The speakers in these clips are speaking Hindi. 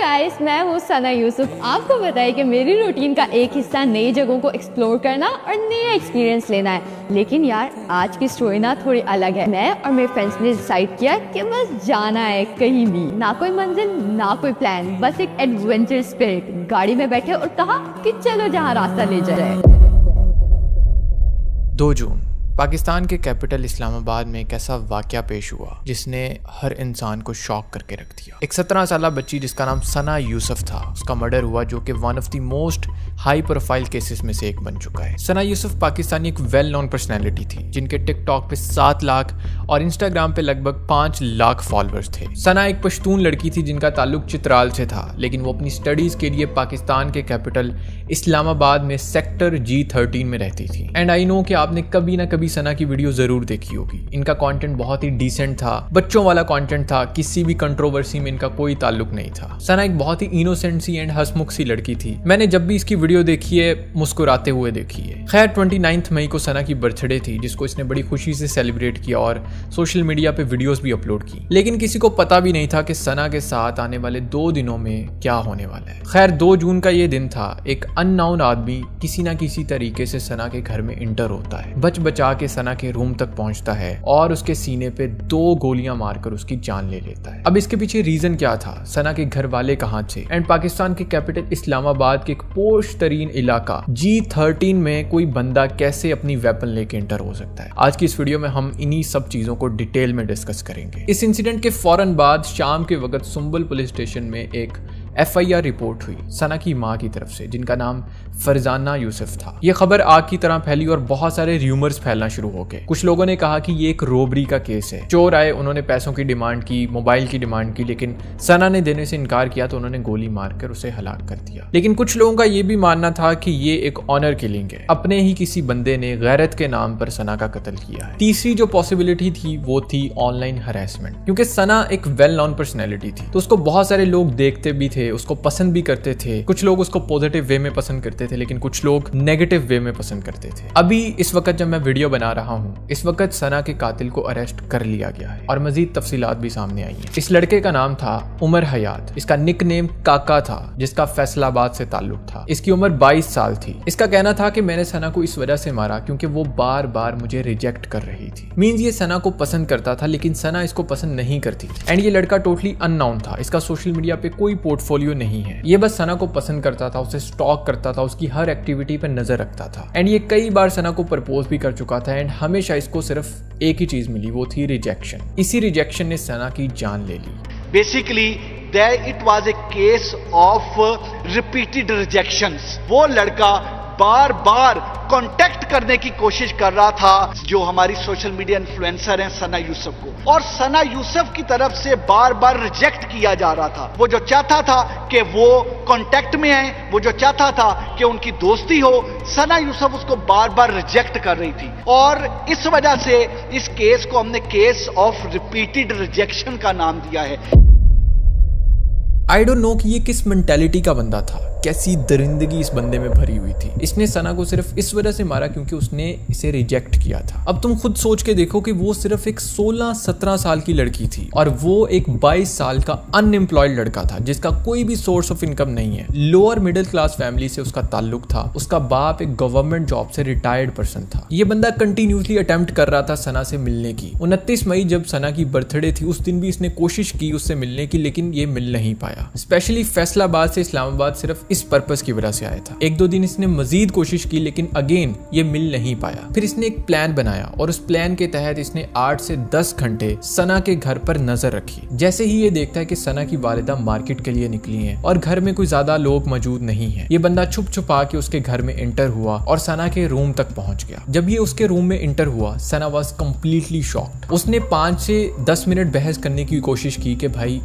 गाइस, मैं हूँ सना यूसुफ। आपको बताइए कि मेरी रूटीन का एक हिस्सा नई जगहों को एक्सप्लोर करना और नया एक्सपीरियंस लेना है। लेकिन यार, आज की स्टोरी ना थोड़ी अलग है। मैं और मेरे फ्रेंड्स ने डिसाइड किया कि बस जाना है कहीं भी, ना कोई मंजिल ना कोई प्लान, बस एक एडवेंचर स्पिरिट। गाड़ी में बैठे और कहा कि चलो जहाँ रास्ता ले जाए। 2 जून पाकिस्तान के कैपिटल इस्लामाबाद में एक ऐसा वाक़या पेश हुआ जिसने हर इंसान को शॉक करके रख दिया। एक 17 साल बच्ची जिसका नाम सना यूसुफ था, उसका मर्डर हुआ, जो कि one of the most high profile cases में से एक बन चुका है। सना यूसुफ पाकिस्तानी एक वेल नोन पर्सनैलिटी थी जिनके टिकटॉक पे 7 लाख और इंस्टाग्राम पे लगभग 5 लाख फॉलोअर्स थे। सना एक पश्तून लड़की थी जिनका ताल्लुक चित्राल से था, लेकिन वो अपनी स्टडीज के लिए पाकिस्तान के कैपिटल इस्लामाबाद में सेक्टर G13 में रहती थी। एंड आई नो कि आपने कभी ना कभी सना की वीडियो जरूर देखी होगी। इनका कंटेंट बहुत ही डिसेंट था, बच्चों वाला कंटेंट था, किसी भी कंट्रोवर्सी में इनका कोई ताल्लुक नहीं था। सना एक बहुत ही इनोसेंट सी एंड हंसमुख सी लड़की थी। मैंने जब भी इसकी वीडियो देखी है, मुस्कुराते हुए देखी है। खैर 29 मई को सना की बर्थडे थी, जिसको इसने बड़ी खुशी से सेलिब्रेट किया और सोशल मीडिया पे वीडियोस भी अपलोड की। लेकिन किसी को पता भी नहीं था कि सना के साथ आने वाले 2 दिनों में क्या होने वाला है। खैर 2 जून का ये दिन था। एक अननोन आदमी किसी ना किसी तरीके से सना के घर में इंटर होता है, बचा के सना के रूम तक पहुंचता है और उसके सीने पे 2 गोलियां मारकर उसकी जान ले लेता है। अब इसके पीछे रीजन क्या था? सना के घर वाले कहां थे? एंड पाकिस्तान के कैपिटल इस्लामाबाद के एक पोश तरीन इलाका G13 में कोई बंदा कैसे अपनी वेपन लेके इंटर हो सकता है? आज की इस वीडियो में हम इन्हीं सब चीजों को डिटेल में डिस्कस करेंगे। इस इंसिडेंट के फौरन बाद शाम के वक्त सुंबल पुलिस स्टेशन में एक FIR रिपोर्ट हुई सना की मां की तरफ से, जिनका नाम फरजाना यूसुफ था। यह खबर आग की तरह फैली और बहुत सारे र्यूमर्स फैलना शुरू हो गए। कुछ लोगों ने कहा कि ये एक रोबरी का केस है। चोर आए, उन्होंने पैसों की डिमांड की, मोबाइल की डिमांड की, लेकिन सना ने देने से इनकार किया तो उन्होंने गोली मारकर उसे हलाक कर दिया। लेकिन कुछ लोगों का यह भी मानना था कि ये एक ऑनर किलिंग है, अपने ही किसी बंदे ने गैरत के नाम पर सना का कत्ल किया है। तीसरी जो पॉसिबिलिटी थी वो थी ऑनलाइन हरासमेंट, क्योंकि सना एक वेल नोन पर्सनैलिटी थी तो उसको बहुत सारे लोग देखते भी थे, उसको पसंद भी करते थे। कुछ लोग उसको पॉजिटिव वे में पसंद करते थे, लेकिन कुछ लोग नेगेटिव वे में पसंद करते थे। अभी इस वक्त जब मैं वीडियो बना रहा हूँ, इस वक्त सना के कातिल को अरेस्ट कर लिया गया है और मजीद तफसीलात भी सामने आई हैं। इस लड़के का नाम था उमर हयात। इसका निक नेम काका था, जिसका फैसलाबाद से ताल्लुक था। इसकी उम्र 22 साल थी। इसका कहना था कि मैंने सना को इस वजह से मारा क्योंकि वो बार बार मुझे रिजेक्ट कर रही थी। मींस ये सना को पसंद करता था, लेकिन सना इसको पसंद नहीं करती थी। एंड ये लड़का टोटली अननोन था। इसका सोशल मीडिया पे कोई पोर्टफोलियो नहीं है। ये बस सना को पसंद करता था, उसे स्टॉक करता था, उसकी हर एक्टिविटी पर नजर रखता था। एंड ये कई बार सना को प्रपोज भी कर चुका था। एंड हमेशा इसको सिर्फ एक ही चीज मिली, वो थी रिजेक्शन। इसी रिजेक्शन ने सना की जान ले ली। Basically it was a case of repeated rejections. वो लड़का बार बार कांटेक्ट करने की कोशिश कर रहा था जो हमारी सोशल मीडिया इन्फ्लुएंसर हैं सना यूसुफ को, और सना यूसुफ की तरफ से बार बार रिजेक्ट किया जा रहा था। वो जो चाहता था कि वो कांटेक्ट में आए, वो जो चाहता था कि उनकी दोस्ती हो, सना यूसुफ उसको बार बार रिजेक्ट कर रही थी। और इस वजह से इस केस को हमने केस ऑफ रिपीटेड रिजेक्शन का नाम दिया है। आई डोंट नो कि ये किस मेंटालिटी का बंदा था, कैसी दरिंदगी इस बंदे में भरी हुई थी। इसने सना को सिर्फ इस वजह से मारा क्योंकि उसने इसे रिजेक्ट किया था। अब तुम खुद सोच के देखो कि वो सिर्फ एक 16-17 साल की लड़की थी और वो एक 22 साल का अनएम्प्लॉयड लड़का था जिसका कोई भी सोर्स ऑफ इनकम नहीं है। लोअर मिडिल क्लास फैमिली से उसका ताल्लुक था। उसका बाप एक गवर्नमेंट जॉब से रिटायर्ड पर्सन था। ये बंदा कंटिन्यूसली अटेम्प्ट कर रहा था सना से मिलने की। 29 मई जब सना की बर्थडे थी, उस दिन भी इसने कोशिश की उससे मिलने की, लेकिन ये मिल नहीं पाया। स्पेशली फैसलाबाद से इस्लामाबाद सिर्फ इस पर्पस की वजह से आया था। 1-2 दिन इसने मजीद कोशिश की, लेकिन अगेन ये मिल नहीं पाया। फिर इसने एक प्लान बनाया और उस प्लान के तहत इसने 8 से 10 घंटे सना के घर पर नजर रखी। जैसे ही ये देखता है कि सना की वालिदा मार्केट के लिए निकली हैं और घर में कोई ज्यादा लोग मौजूद नहीं है, ये बंदा छुप छुपा के उसके घर में एंटर हुआ और सना के रूम तक पहुंच गया। जब ये उसके रूम में एंटर हुआ, सना वाज कंप्लीटली शॉक्ड। उसने 5 से 10 मिनट बहस करने की कोशिश की कि भाई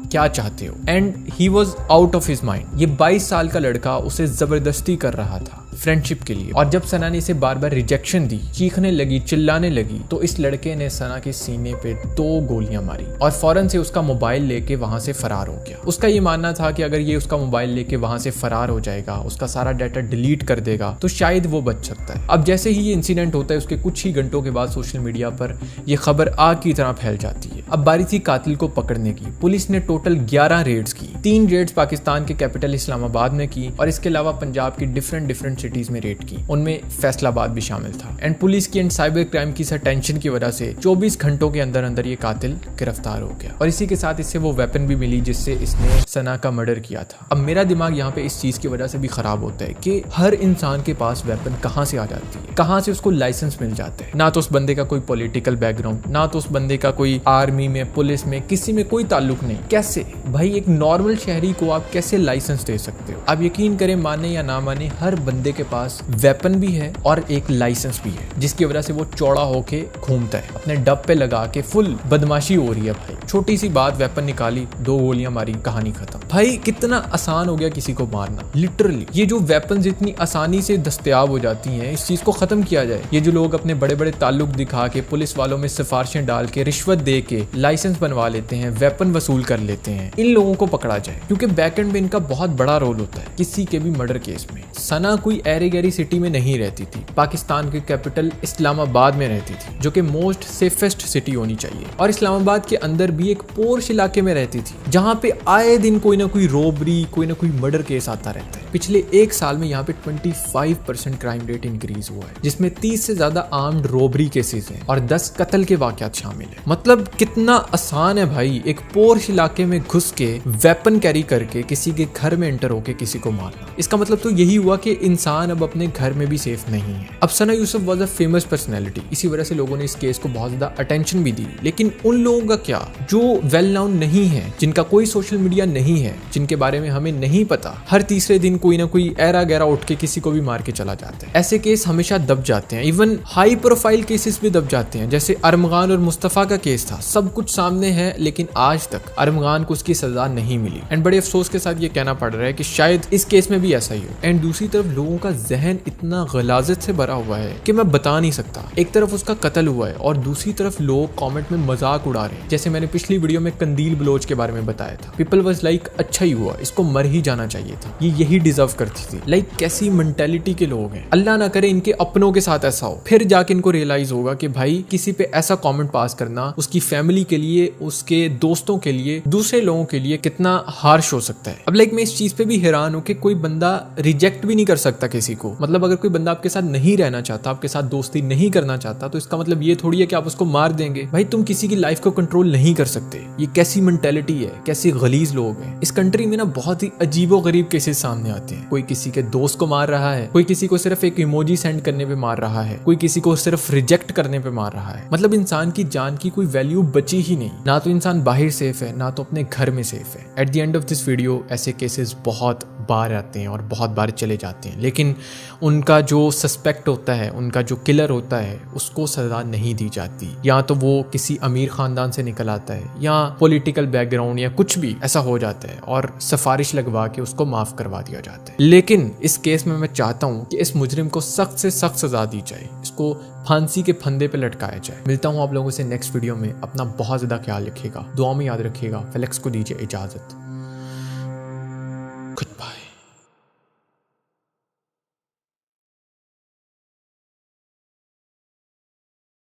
क्या चाहते हो, and he was out of his mind. ये 22 साल का लड़का उसे जबरदस्ती कर रहा था फ्रेंडशिप के लिए। और जब सना ने इसे बार बार रिजेक्शन दी, चीखने लगी, चिल्लाने लगी, तो इस लड़के ने सना के सीने पे 2 गोलियां मारी और फौरन से उसका मोबाइल लेके वहां से फरार हो गया। उसका ये मानना था कि अगर ये उसका मोबाइल लेके वहां से फरार हो जाएगा, उसका सारा डाटा डिलीट कर देगा, तो शायद वो बच सकता है। अब जैसे ही ये इंसिडेंट होता है, उसके कुछ ही घंटों के बाद सोशल मीडिया पर यह खबर आग की तरह फैल जाती है। अब बारी थी कातिल को पकड़ने की। पुलिस ने टोटल 11 रेड्स की। 3 रेड्स पाकिस्तान के कैपिटल इस्लामाबाद में की और इसके अलावा पंजाब की डिफरेंट सिटीज में रेड की, उनमें फैसलाबाद भी शामिल था। एंड पुलिस की एंड साइबर क्राइम की टेंशन की वजह से 24 घंटों के अंदर अंदर ये कातिल गिरफ्तार हो गया और इसी के साथ इससे वो वेपन भी मिली जिससे इसने सना का मर्डर किया था। अब मेरा दिमाग यहाँ पे इस चीज की वजह से भी खराब होता है कि हर इंसान के पास वेपन कहाँ से आ जाती है, कहाँ से उसको लाइसेंस मिल जाते हैं। ना तो उस बंदे का कोई पॉलिटिकल बैकग्राउंड, ना तो उस बंदे का कोई आर्मी में, पुलिस में, किसी में कोई ताल्लुक नहीं। कैसे भाई एक नॉर्मल शहरी को आप कैसे लाइसेंस दे सकते हो? आप यकीन करें, माने या ना माने, हर बंदे के पास वेपन भी है और एक लाइसेंस भी है जिसकी वजह से वो चौड़ा होके घूमता है, अपने डब पे लगा के फुल बदमाशी हो रही है। भाई छोटी सी बात, वेपन निकाली, 2 गोलियां मारी, कहानी खत्म। भाई कितना आसान हो गया किसी को मारना, लिटरली। ये जो वेपन्स इतनी आसानी से दस्तयाब हो जाती हैं, इस चीज को खत्म किया जाए। ये जो लोग अपने बड़े बड़े ताल्लुक दिखा के पुलिस वालों में सिफारिशें डाल के रिश्वत दे के लाइसेंस बनवा लेते हैं, वेपन वसूल कर लेते हैं, इन लोगों को पकड़ा जाए क्योंकि बैकएंड में इनका बहुत बड़ा रोल होता है किसी के भी मर्डर केस में। सना कोई ऐरी गैरी सिटी में नहीं रहती थी, पाकिस्तान के कैपिटल इस्लामाबाद में रहती थी जो कि मोस्ट सेफेस्ट सिटी होनी चाहिए। और इस्लामाबाद के अंदर भी एक पोर्श इलाके में रहती थी जहां पे आए दिन कोई ना कोई रोबरी, कोई ना कोई मर्डर केस आता रहता है। पिछले 1 साल में यहाँ पे 25% क्राइम रेट इंक्रीज हुआ है, जिसमें 30 से ज्यादा आर्म्ड रोबरी केसेस हैं और 10 कत्ल के वाकयात शामिल हैं। मतलब कितना आसान है भाई एक पोर्श इलाके में घुस के वेपन कैरी करके किसी के घर में एंटर होके किसी को मारना। इसका मतलब तो यही हुआ कि इंसान अब अपने घर में भी सेफ नहीं है। अब Sana Yusuf was a famous personality, इसी वजह से लोगों ने इस केस को बहुत ज्यादा अटेंशन भी दी। लेकिन उन लोगों का क्या जो वेल नाउन नहीं है, जिनका कोई सोशल मीडिया नहीं है, जिनके बारे में हमें नहीं पता, हर तीसरे दिन कोई ना कोई ऐरा गैरा उठ के किसी को भी मार के चला जाता है। ऐसे केस हमेशा दब जाते हैं, इवन हाई प्रोफाइल केसेस भी दब जाते हैं। जैसे अरमगान और मुस्तफा का केस था, सब कुछ सामने है लेकिन आज तक अरमगान को उसकी सजा नहीं मिली। एंड बड़े अफसोस के साथ ये कहना पड़ रहा है कि शायद इस केस में भी ऐसा ही हो। एंड दूसरी तरफ लोगों का जहन इतना गलाजत से भरा हुआ है कि मैं बता नहीं सकता। एक तरफ उसका कत्ल हुआ है और दूसरी तरफ लोग कमेंट में मजाक उड़ा रहे हैं। जैसे मैंने पिछली वीडियो में कंदील बलोच के बारे में बताया था, पीपल वाज लाइक अच्छा ही हुआ, इसको मर ही जाना चाहिए था, ये यही डिजर्व करती थी। लाइक कैसी मेंटालिटी के लोग हैं। अल्लाह ना करे इनके अपनों के साथ ऐसा हो, फिर जाके इनको रियलाइज होगा कि भाई किसी पे ऐसा कमेंट पास करना उसकी फैमिली के लिए, उसके दोस्तों के लिए, दूसरे लोगों के लिए कितना हार्श हो सकता है। अब लाइक मैं इस चीज पे भी हैरान हूं कि कोई बंदा रिजेक्ट भी नहीं कर सकता किसी को। मतलब अगर कोई बंदा आपके साथ नहीं रहना चाहता, आपके साथ दोस्ती नहीं करना चाहता, तो इसका मतलब ये थोड़ी है कि आप उसको मार देंगे। भाई तुम किसी की लाइफ को कंट्रोल नहीं कर सकते। ये कैसी मेंटालिटी है, कैसी गलीज लोग हैं। इस कंट्री में ना बहुत ही अजीबो गरीब केसेस सामने आते हैं। कोई किसी के दोस्त को मार रहा है, कोई किसी को सिर्फ एक इमोजी सेंड करने पे मार रहा है, कोई किसी को सिर्फ रिजेक्ट करने पे मार रहा है। मतलब इंसान की जान की कोई वैल्यू बची ही नहीं। ना तो इंसान बाहर सेफ है, ना तो अपने घर में सेफ है। At the end of this video ऐसे केसेस बहुत बार आते हैं और बहुत बार चले जाते हैं, लेकिन उनका जो सस्पेक्ट होता है, उनका जो किलर होता है, उसको सजा नहीं दी जाती। या तो वो किसी अमीर खानदान से निकल आता है या पॉलिटिकल बैकग्राउंड या कुछ भी ऐसा हो जाता है और सिफारिश लगवा के उसको माफ करवा दिया जाता है। लेकिन इस केस में मैं चाहता हूँ कि इस मुजरिम को सख्त से सख्त सजा दी जाए, इसको फांसी के फंदे पे लटकाया जाए। मिलता हूँ आप लोगों से नेक्स्ट वीडियो में। अपना बहुत ज्यादा ख्याल रखिएगा, दुआ में याद रखिएगा। फ्लेक्स को दीजिए इजाजत।